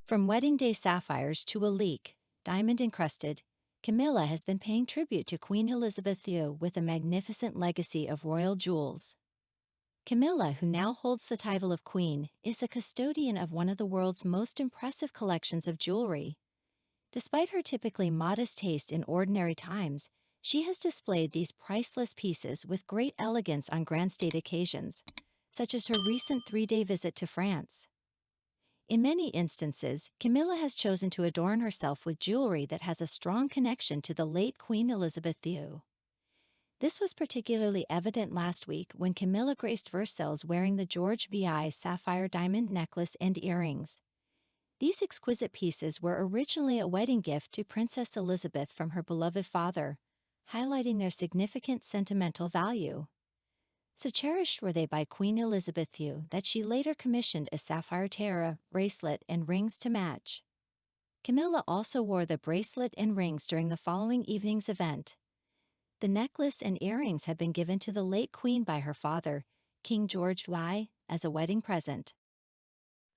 From wedding day sapphires to a leek, diamond-encrusted, Camilla has been paying tribute to Queen Elizabeth II with a magnificent legacy of royal jewels. Camilla, who now holds the title of Queen, is the custodian of one of the world's most impressive collections of jewelry. Despite her typically modest taste in ordinary times, she has displayed these priceless pieces with great elegance on grand state occasions, such as her recent three-day visit to France. In many instances, Camilla has chosen to adorn herself with jewelry that has a strong connection to the late Queen Elizabeth II. This was particularly evident last week when Camilla graced Versailles wearing the George VI sapphire diamond necklace and earrings. These exquisite pieces were originally a wedding gift to Princess Elizabeth from her beloved father, highlighting their significant sentimental value. So cherished were they by Queen Elizabeth II that she later commissioned a sapphire tiara, bracelet, and rings to match. Camilla also wore the bracelet and rings during the following evening's event. The necklace and earrings had been given to the late Queen by her father, King George VI, as a wedding present.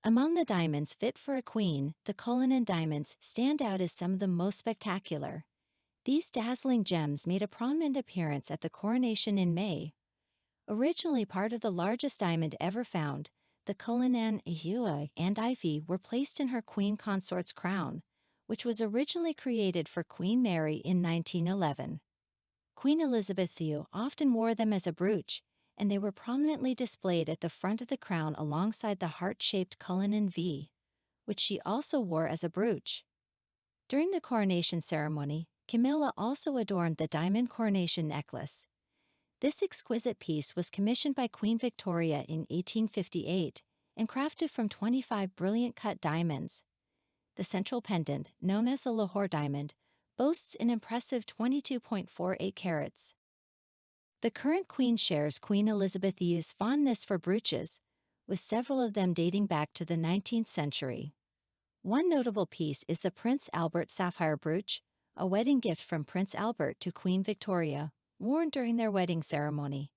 Among the diamonds fit for a queen, the Cullinan diamonds stand out as some of the most spectacular. These dazzling gems made a prominent appearance at the coronation in May. Originally part of the largest diamond ever found, the Cullinan Hua and Ivy were placed in her queen consort's crown, which was originally created for Queen Mary in 1911. Queen Elizabeth II often wore them as a brooch, and they were prominently displayed at the front of the crown alongside the heart-shaped Cullinan V, which she also wore as a brooch. During the coronation ceremony, Camilla also adorned the diamond coronation necklace. This exquisite piece was commissioned by Queen Victoria in 1858 and crafted from 25 brilliant cut diamonds. The central pendant, known as the Lahore diamond, boasts an impressive 22.48 carats. The current queen shares Queen Elizabeth II's fondness for brooches, with several of them dating back to the 19th century. One notable piece is the Prince Albert sapphire brooch, a wedding gift from Prince Albert to Queen Victoria, worn during their wedding ceremony.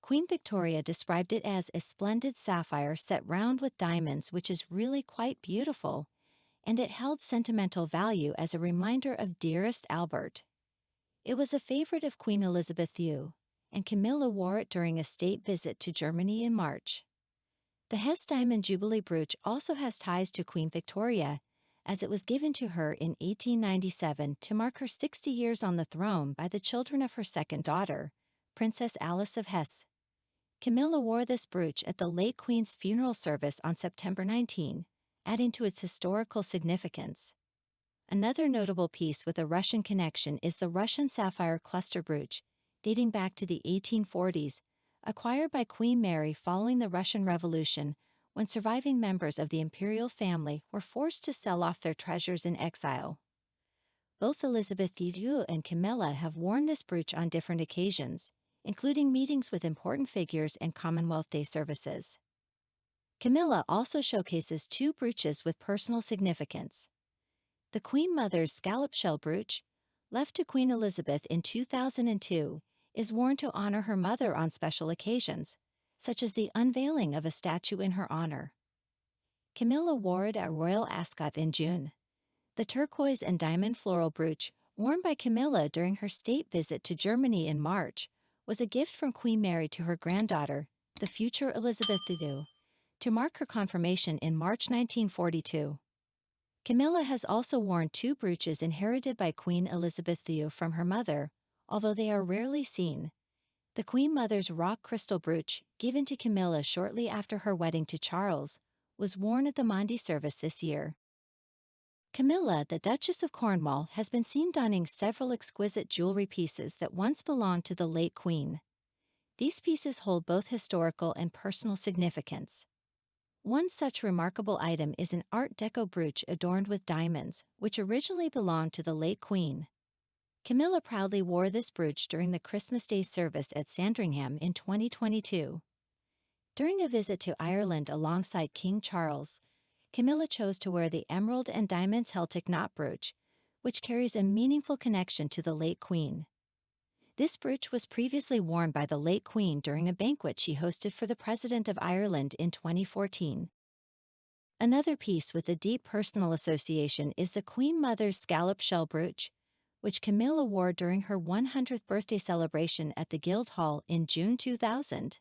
Queen Victoria described it as a splendid sapphire set round with diamonds, which is really quite beautiful, and it held sentimental value as a reminder of dearest Albert. It was a favorite of Queen Elizabeth II, and Camilla wore it during a state visit to Germany in March. The Hess Diamond Jubilee brooch also has ties to Queen Victoria, as it was given to her in 1897 to mark her 60 years on the throne by the children of her second daughter, Princess Alice of Hesse. Camilla wore this brooch at the late Queen's funeral service on September 19, adding to its historical significance. Another notable piece with a Russian connection is the Russian sapphire cluster brooch, dating back to the 1840s, acquired by Queen Mary following the Russian Revolution, when surviving members of the imperial family were forced to sell off their treasures in exile. Both Elizabeth II and Camilla have worn this brooch on different occasions, including meetings with important figures and Commonwealth Day services. Camilla also showcases two brooches with personal significance. The Queen Mother's scallop shell brooch, left to Queen Elizabeth in 2002, is worn to honor her mother on special occasions, such as the unveiling of a statue in her honor. Camilla wore it at Royal Ascot in June. The turquoise and diamond floral brooch, worn by Camilla during her state visit to Germany in March, was a gift from Queen Mary to her granddaughter, the future Elizabeth II, to mark her confirmation in March 1942. Camilla has also worn two brooches inherited by Queen Elizabeth II from her mother, although they are rarely seen. The Queen Mother's rock crystal brooch, given to Camilla shortly after her wedding to Charles, was worn at the Maundy service this year. Camilla, the Duchess of Cornwall, has been seen donning several exquisite jewelry pieces that once belonged to the late Queen. These pieces hold both historical and personal significance. One such remarkable item is an Art Deco brooch adorned with diamonds, which originally belonged to the late Queen. Camilla proudly wore this brooch during the Christmas Day service at Sandringham in 2022. During a visit to Ireland alongside King Charles, Camilla chose to wear the emerald and diamond Celtic knot brooch, which carries a meaningful connection to the late Queen. This brooch was previously worn by the late Queen during a banquet she hosted for the President of Ireland in 2014. Another piece with a deep personal association is the Queen Mother's scallop shell brooch, which Camilla wore during her 100th birthday celebration at the Guildhall in June 2000.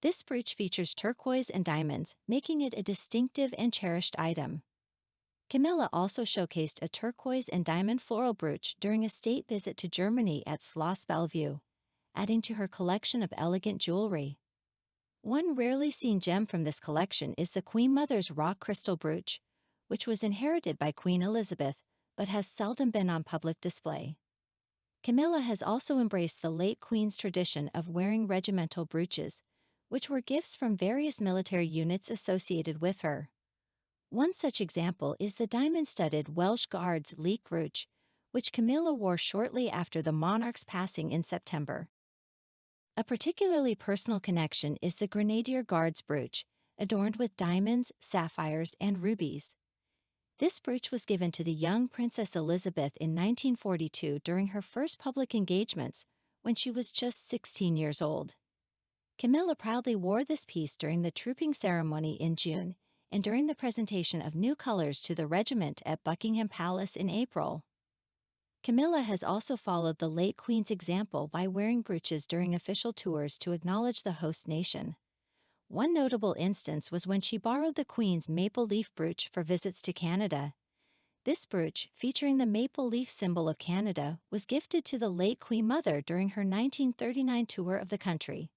This brooch features turquoise and diamonds, making it a distinctive and cherished item. Camilla also showcased a turquoise and diamond floral brooch during a state visit to Germany at Schloss Bellevue, adding to her collection of elegant jewelry. One rarely seen gem from this collection is the Queen Mother's rock crystal brooch, which was inherited by Queen Elizabeth but has seldom been on public display. Camilla has also embraced the late Queen's tradition of wearing regimental brooches, which were gifts from various military units associated with her. One such example is the diamond-studded Welsh Guards leek brooch, which Camilla wore shortly after the monarch's passing in September. A particularly personal connection is the Grenadier Guards brooch, adorned with diamonds, sapphires, and rubies. This brooch was given to the young Princess Elizabeth in 1942 during her first public engagements, when she was just 16 years old. Camilla proudly wore this piece during the trooping ceremony in June and during the presentation of new colors to the regiment at Buckingham Palace in April. Camilla has also followed the late Queen's example by wearing brooches during official tours to acknowledge the host nation. One notable instance was when she borrowed the Queen's maple leaf brooch for visits to Canada. This brooch, featuring the maple leaf symbol of Canada, was gifted to the late Queen Mother during her 1939 tour of the country.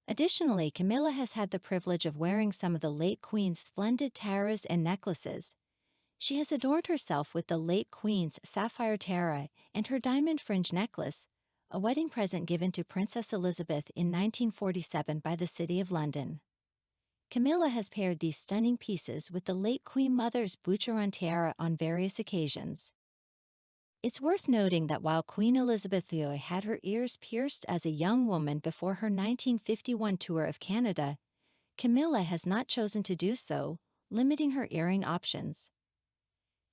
Additionally, Camilla has had the privilege of wearing some of the late Queen's splendid tiaras and necklaces. She has adorned herself with the late Queen's sapphire tiara and her diamond fringe necklace, a wedding present given to Princess Elizabeth in 1947 by the City of London. Camilla has paired these stunning pieces with the late Queen Mother's Boucheron tiara on various occasions. It's worth noting that while Queen Elizabeth II had her ears pierced as a young woman before her 1951 tour of Canada, Camilla has not chosen to do so, limiting her earring options.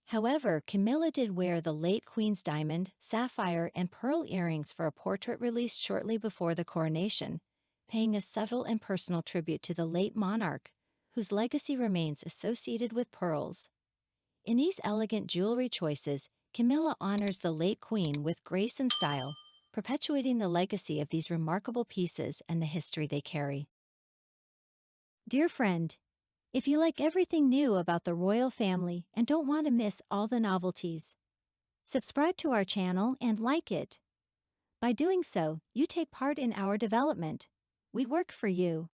However, Camilla did wear the late Queen's diamond, sapphire, and pearl earrings for a portrait released shortly before the coronation, paying a subtle and personal tribute to the late monarch, whose legacy remains associated with pearls. In these elegant jewelry choices, Camilla honors the late Queen with grace and style, perpetuating the legacy of these remarkable pieces and the history they carry. Dear friend, if you like everything new about the royal family and don't want to miss all the novelties, subscribe to our channel and like it. By doing so, you take part in our development. We work for you.